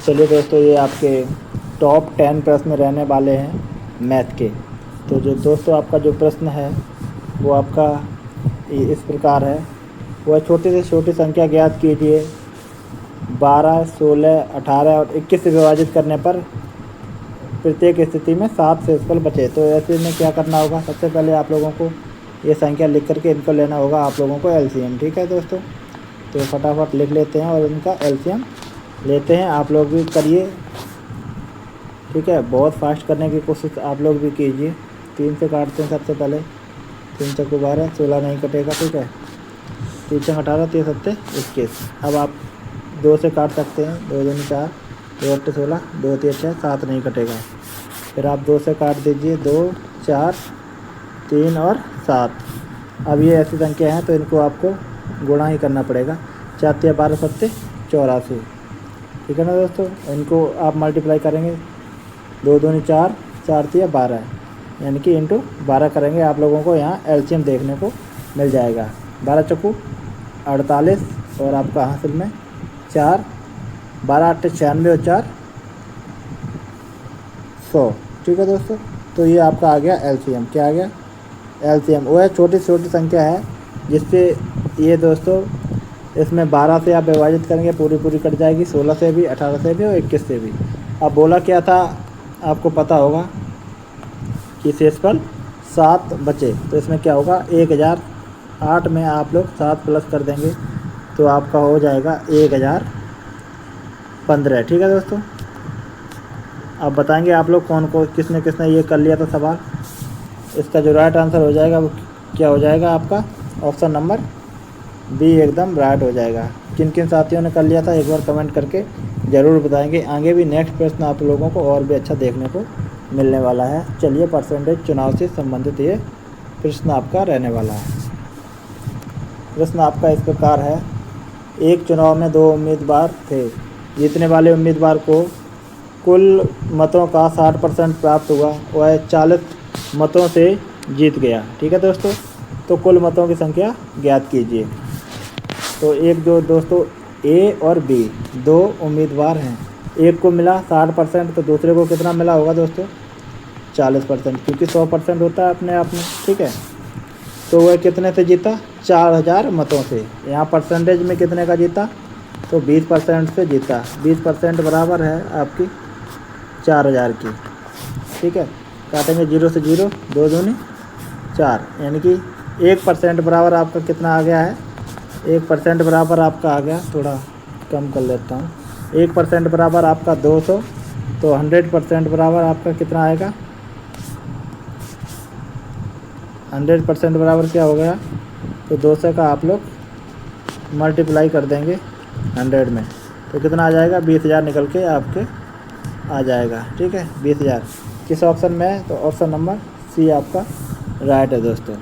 चलिए दोस्तों, ये आपके टॉप 10 प्रश्न रहने वाले हैं मैथ के। तो जो दोस्तों आपका जो प्रश्न है वो आपका इस प्रकार है। वह छोटी से छोटी संख्या ज्ञात कीजिए 12, 16, 18 और 21 से विभाजित करने पर प्रत्येक स्थिति में 7 शेषफल बचे। तो ऐसे में क्या करना होगा, सबसे पहले आप लोगों को ये संख्या लिख करके इनको लेना होगा आप लोगों को एलसीएम। ठीक है दोस्तों, तो फटाफट लिख लेते हैं और इनका एलसीएम लेते हैं। आप लोग भी करिए, ठीक है। बहुत फास्ट करने की कोशिश आप लोग भी कीजिए। 3 से काटते हैं सबसे पहले। 3 चौको 12, 16 नहीं कटेगा, ठीक है। 3 चौक 18, 3 सत्ते 21। अब आप 2 से काट सकते हैं। 2 दूनी 4, 2 अट्ठे 16, 2 तीन 6, 7 नहीं कटेगा। फिर आप 2 से काट दीजिए। 2, 4, 3 और 7। अब ये ऐसी संख्या हैं तो इनको आपको गुणा ही करना पड़ेगा। 4 तिया 12 सत्ते 84, ठीक है ना दोस्तों। इनको आप मल्टीप्लाई करेंगे। 2 दूनी 4, 4 तिया 12, यानी कि इंटू 12 करेंगे। आप लोगों को यहाँ एलसीएम देखने को मिल जाएगा। 12 चौको 48 और आपका हासिल में 4, 12 अट्ठे 96 और 4 100, ठीक है दोस्तों। तो ये आपका आ गया एलसीएम। क्या आ गया? एलसीएम। वो है छोटी से छोटी संख्या है जिससे ये दोस्तों इसमें 12 से आप विभाजित करेंगे पूरी कट जाएगी। 16 से भी, 18 से भी और 21 से भी। अब बोला क्या था आपको पता होगा कि शेषफल 7 बचे। तो इसमें क्या होगा, 1008 में आप लोग 7 प्लस कर देंगे तो आपका हो जाएगा 1015, ठीक है दोस्तों। अब बताएंगे आप लोग कौन किसने ये कर लिया था सवाल। इसका जो राइट आंसर हो जाएगा वो क्या हो जाएगा, आपका ऑप्शन नंबर बी एकदम राइट हो जाएगा। किन किन साथियों ने कर लिया था एक बार कमेंट करके ज़रूर बताएंगे। आगे भी नेक्स्ट प्रश्न आप लोगों को और भी अच्छा देखने को मिलने वाला है। चलिए, परसेंटेज चुनाव से संबंधित ये प्रश्न आपका रहने वाला है। प्रश्न आपका इस प्रकार है। एक चुनाव में 2 उम्मीदवार थे। जीतने वाले उम्मीदवार को कुल मतों का 60% प्राप्त हुआ। वह 40 मतों से जीत गया, ठीक है दोस्तों। तो कुल मतों की संख्या ज्ञात कीजिए। तो एक जो दोस्तों ए और बी 2 उम्मीदवार हैं। एक को मिला 60%, तो दूसरे को कितना मिला होगा दोस्तों? 40%, क्योंकि 100% होता है अपने आप में, ठीक है। तो वह कितने से जीता? 4000 मतों से। यहाँ परसेंटेज में कितने का जीता? तो 20% से जीता। 20% बराबर है आपकी 4000 की, ठीक है। काटेंगे 0 से 0, 2 दूनी 4, यानी कि 1% बराबर आपका कितना आ गया है? 1% बराबर आपका आ गया, थोड़ा कम कर लेता हूँ। 1% बराबर आपका 200। तो 100% बराबर आपका कितना आएगा? 100% बराबर क्या हो गया? तो 200 का आप लोग मल्टीप्लाई कर देंगे 100 में, तो कितना आ जाएगा? 20,000 निकल के आपके आ जाएगा, ठीक है। 20,000 किस ऑप्शन में है? तो ऑप्शन नंबर सी आपका राइट है दोस्तों।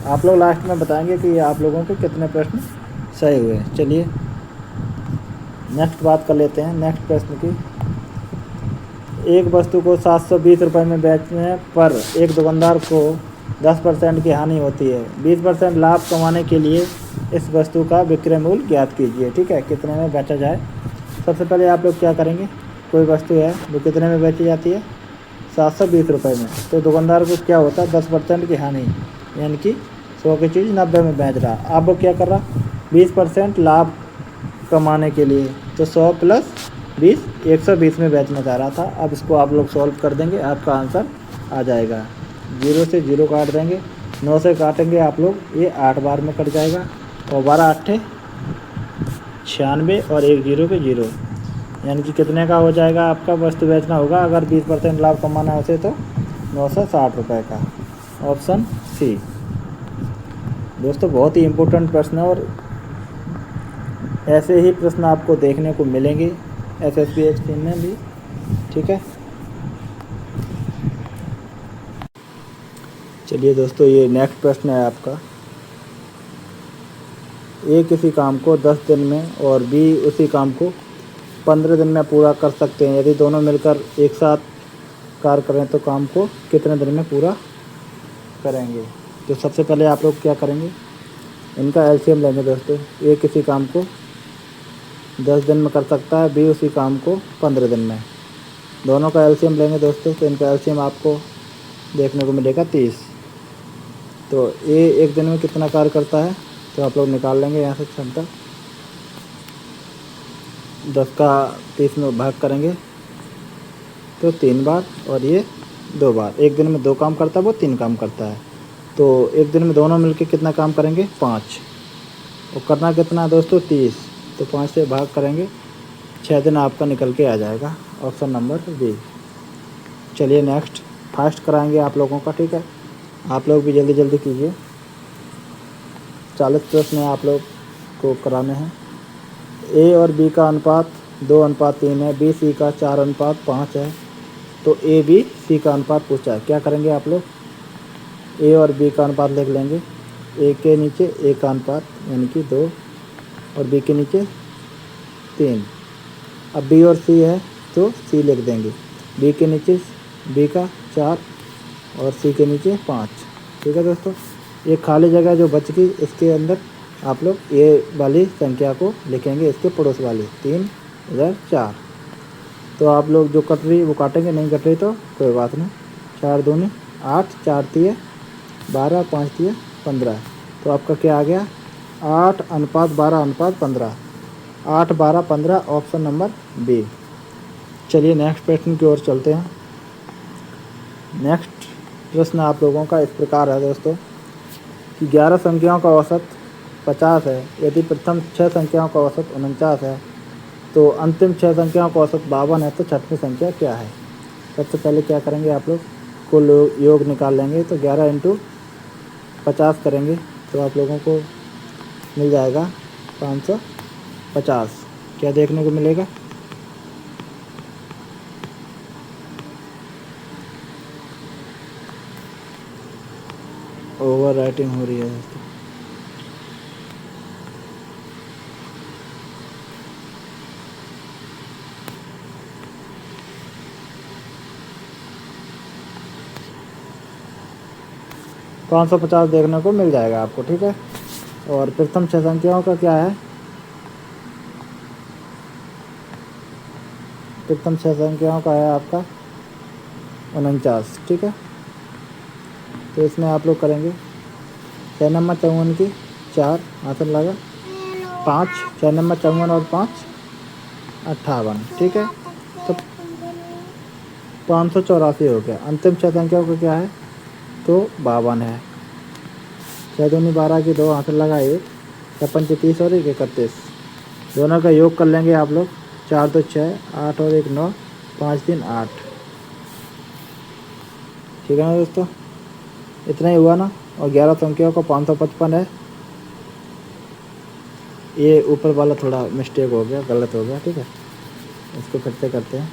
आप लोग लास्ट में बताएंगे कि आप लोगों के कितने प्रश्न सही हुए। चलिए नेक्स्ट बात कर लेते हैं, नेक्स्ट प्रश्न की। एक वस्तु को 720 रुपये में बेचने पर एक दुकानदार को 10% की हानि होती है। 20% लाभ कमाने के लिए इस वस्तु का विक्रय मूल्य ज्ञात कीजिए, ठीक है। कितने में बेचा जाए? सबसे पहले आप लोग क्या करेंगे, कोई वस्तु है वो कितने में बेची जाती है? 720 रुपये में। तो दुकानदार को क्या होता है? 10% की हानि, यानी कि 100 की चीज़ 90 में बेच रहा। अब वो क्या कर रहा? 20% लाभ कमाने के लिए, तो 100 प्लस 20, 120 में बेचना चाह रहा था। अब इसको आप लोग सॉल्व कर देंगे, आपका आंसर आ जाएगा। 0 से 0 काट देंगे। 9 से काटेंगे आप लोग, ये 8 बार में कट जाएगा। और 12 अट्ठे 96 और 1 0 के 0, यानी कि कितने का हो जाएगा? आपका वस्तु बेचना होगा अगर 20% लाभ कमाना है उसे, तो 960 रुपये का। ऑप्शन सी दोस्तों बहुत ही इम्पोर्टेंट प्रश्न है और ऐसे ही प्रश्न आपको देखने को मिलेंगे एसएसबी एग्जाम में भी, ठीक है। चलिए दोस्तों, ये नेक्स्ट प्रश्न है आपका। ए किसी काम को 10 दिन में और बी उसी काम को 15 दिन में पूरा कर सकते हैं। यदि दोनों मिलकर एक साथ कार्य करें तो काम को कितने दिन में पूरा करेंगे? तो सबसे पहले आप लोग क्या करेंगे, इनका एलसीएम लेंगे दोस्तों। ए किसी काम को 10 दिन में कर सकता है, बी उसी काम को 15 दिन में। दोनों का एलसीएम लेंगे दोस्तों तो इनका एलसीएम आपको देखने को मिलेगा 30। तो ए एक दिन में कितना कार्य करता है तो आप लोग निकाल लेंगे यहाँ से क्षमता। 10 का 30 में भाग करेंगे तो 3 बार और ये 2 बार। एक दिन में 2 काम करता है, वो 3 काम करता है। तो एक दिन में दोनों मिलके कितना काम करेंगे 5। और करना कितना है दोस्तों 30। तो 5 से भाग करेंगे, 6 दिन आपका निकल के आ जाएगा। Option number B. चलिए नेक्स्ट फास्ट कराएंगे आप लोगों का, ठीक है। आप लोग भी जल्दी जल्दी कीजिए। 40 प्रश्न आप लोग को कराने हैं। ए और बी का अनुपात 2:3 है, बी सी का 4:5 है। तो ए बी सी का अनुपात पूछा है, क्या करेंगे आप लोग? ए और बी का अनुपात लिख लेंगे। ए के नीचे ए का अनुपात यानी कि 2 और बी के नीचे 3। अब बी और सी है तो सी लिख देंगे। बी के नीचे बी का 4 और सी के नीचे 5। ठीक है दोस्तों, ये खाली जगह जो बच गई इसके अंदर आप लोग ए वाली संख्या को लिखेंगे, इसके पड़ोस वाली 3 इधर 4। तो आप लोग जो कट रही वो काटेंगे, नहीं कट रही तो कोई बात नहीं। 4 दूनी 8, 4 तिये 12, 5 तिये 15। तो आपका क्या आ गया 8:12:15। 8, 12, 15 ऑप्शन नंबर बी। चलिए नेक्स्ट प्रश्न की ओर चलते हैं। नेक्स्ट प्रश्न आप लोगों का इस प्रकार है दोस्तों कि 11 संख्याओं का औसत 50 है। यदि प्रथम 6 संख्याओं का औसत 49 है तो अंतिम 6 संख्याओं का औसत 52 है, तो छठवीं संख्या क्या है? सबसे पहले क्या करेंगे आप लोग, कुल योग निकाल लेंगे। तो 11 × 50 करेंगे तो आप लोगों को मिल जाएगा 550। क्या देखने को मिलेगा? ओवर राइटिंग हो रही है दोस्तों। $550 देखने को मिल जाएगा आपको, ठीक है। और प्रथम 6 संख्याओं का क्या है? प्रथम 6 संख्याओं का है आपका 49, ठीक है। तो इसमें आप लोग करेंगे 6 नंबर 54 की 4 हाथ लगा 5, 6 नंबर 54 और 5 58, ठीक है। तो 584 हो गया। अंतिम 6 संख्याओं का क्या है? तो 52 है। 6 दूनी 12 की 2 हाथ लगा 1, 56 30 और 1 31। दोनों का योग कर लेंगे आप लोग। 4 2 6, 8 और 1 9, 5 3 8। ठीक है ना दोस्तों, इतना ही हुआ ना। और 11 संख्याओं का 555 है। ये ऊपर वाला थोड़ा मिस्टेक हो गया, गलत हो गया, ठीक है। इसको फिर से करते हैं।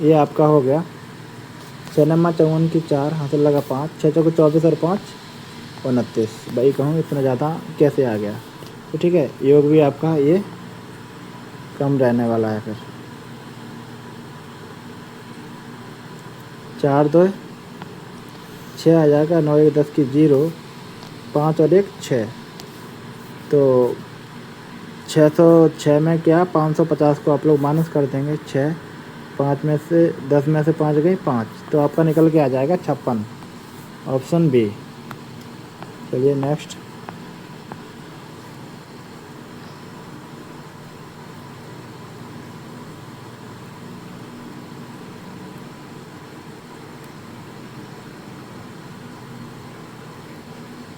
ये आपका हो गया 6 नंबर 54 की 4 हाथ लगा 5, 6 चौके 24 और 5 29। भाई कहूँ इतना ज़्यादा कैसे आ गया? तो ठीक है, योग भी आपका ये कम रहने वाला है। फिर 4 2 6 आ जाएगा, 9 1 10 की 0, 5 और 1 6। तो 606 में क्या 550 को आप लोग माइनस कर देंगे। 6 5 में से 10 में से 5 गई 5, तो आपका निकल के आ जाएगा 56, ऑप्शन बी। चलिए नेक्स्ट।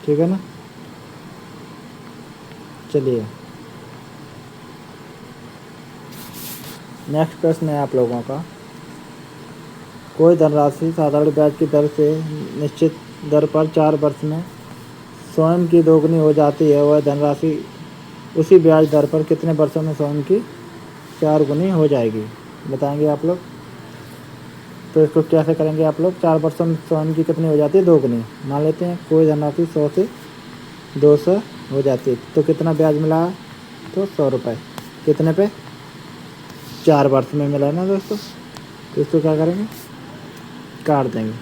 ठीक है ना। चलिए नेक्स्ट प्रश्न है आप लोगों का। कोई धनराशि साधारण ब्याज की दर से निश्चित दर पर 4 वर्ष में स्वयं की दोगुनी हो जाती है। वह धनराशि उसी ब्याज दर पर कितने वर्षों में स्वयं की 4 गुनी हो जाएगी? बताएंगे आप लोग। तो इसको कैसे करेंगे आप लोग? 4 वर्षों में स्वयं की कितनी हो जाती है? 2 गुनी। मान लेते हैं कोई धनराशि 100 से 200 हो जाती है, तो कितना ब्याज मिला? तो 100 रुपये। कितने पे? 4 वर्ष में मिला है ना दोस्तों। तो इसको क्या करेंगे? काट देंगे।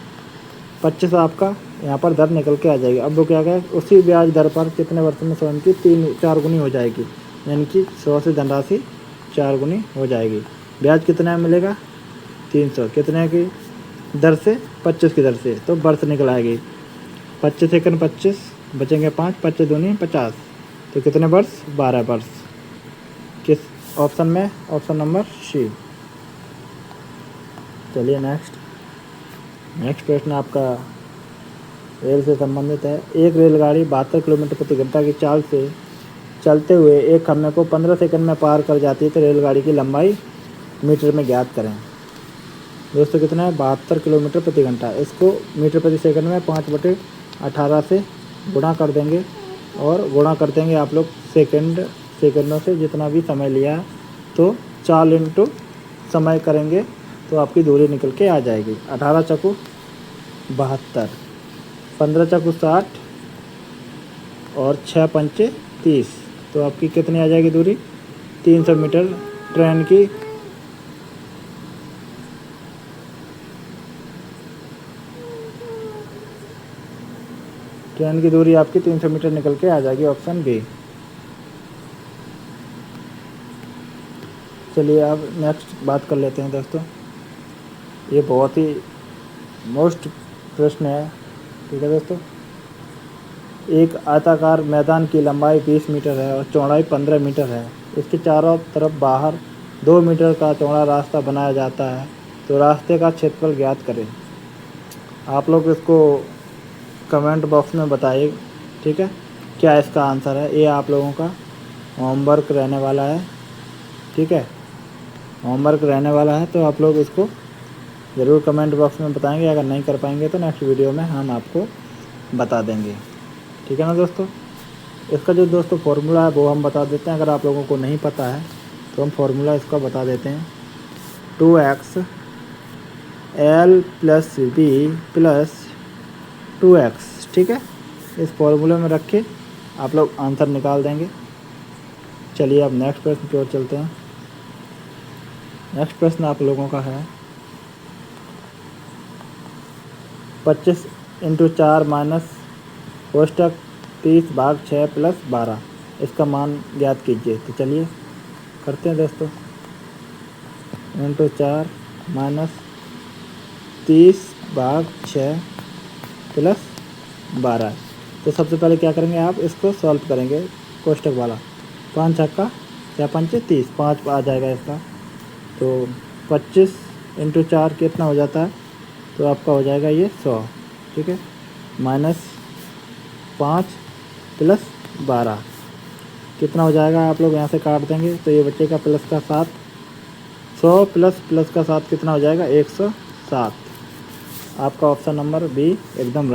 25 आपका यहाँ पर दर निकल के आ जाएगी। अब वो क्या कहें, उसी ब्याज दर पर कितने वर्ष में स्वयं की 4 गुनी हो जाएगी, यानी कि 100 से धनराशि 4 गुनी हो जाएगी। ब्याज कितना मिलेगा, 300, कितने की दर से, 25 की दर से, तो वर्ष निकल आएगी। 25 सेकंड 25 बचेंगे 5, 25 दूनी 50, तो कितने वर्ष, 12 वर्ष। किस ऑप्शन में, ऑप्शन नंबर सी। चलिए नेक्स्ट प्रश्न आपका रेल से संबंधित है। एक रेलगाड़ी 72 किलोमीटर प्रति घंटा की चाल से चलते हुए एक खम्भे को 15 सेकंड में पार कर जाती है, तो रेलगाड़ी की लंबाई मीटर में ज्ञात करें। दोस्तों कितना है, 72 किलोमीटर प्रति घंटा। इसको मीटर प्रति सेकंड में 5/18 से गुणा कर देंगे, और गुणा कर देंगे आप लोग सेकंडों से, जितना भी समय लिया है, तो 4 इंटू समय करेंगे तो आपकी दूरी निकल के आ जाएगी। 18 चक्कू 72, 15 चक्कू 60 और 6 पंचे 30, तो आपकी कितनी आ जाएगी दूरी, 300 मीटर। ट्रेन की दूरी आपकी 300 मीटर निकल के आ जाएगी, ऑप्शन बी। चलिए अब नेक्स्ट बात कर लेते हैं दोस्तों। ये बहुत ही मोस्ट प्रश्न है, ठीक है दोस्तों। एक आयताकार मैदान की लंबाई 20 मीटर है और चौड़ाई 15 मीटर है। इसके चारों तरफ बाहर 2 मीटर का चौड़ा रास्ता बनाया जाता है, तो रास्ते का क्षेत्रफल ज्ञात करें। आप लोग इसको कमेंट बॉक्स में बताइए, ठीक है, क्या इसका आंसर है। ये आप लोगों का होमवर्क रहने वाला है, ठीक है, होमवर्क रहने वाला है, तो आप लोग इसको ज़रूर कमेंट बॉक्स में बताएंगे। अगर नहीं कर पाएंगे तो नेक्स्ट वीडियो में हम आपको बता देंगे, ठीक है ना दोस्तों। इसका जो दोस्तों फॉर्मूला है वो हम बता देते हैं, अगर आप लोगों को नहीं पता है तो हम फॉर्मूला इसका बता देते हैं। 2x L + B + 2x, ठीक है, इस फॉर्मूले में रख के आप लोग आंसर निकाल देंगे। चलिए अब नेक्स्ट प्रश्न की ओर चलते हैं। नेक्स्ट प्रश्न आप लोगों का है 25 × 4 माइनस कोष्टक 30/6 + 12, इसका मान ज्ञात कीजिए। तो चलिए करते हैं दोस्तों। × 4 माइनस 30/6 + 12, तो सबसे पहले क्या करेंगे, आप इसको सॉल्व करेंगे कोष्टक वाला। 5 छक्का 6 पंचे 30, 5 आ जाएगा इसका। तो 25 × 4 कितना हो जाता है, तो आपका हो जाएगा ये 100, ठीक है, -5 + 12 कितना हो जाएगा, आप लोग यहाँ से काट देंगे तो ये बचेगा प्लस का 7। 100 प्लस का 7 कितना हो जाएगा, 107। आपका ऑप्शन नंबर बी एकदम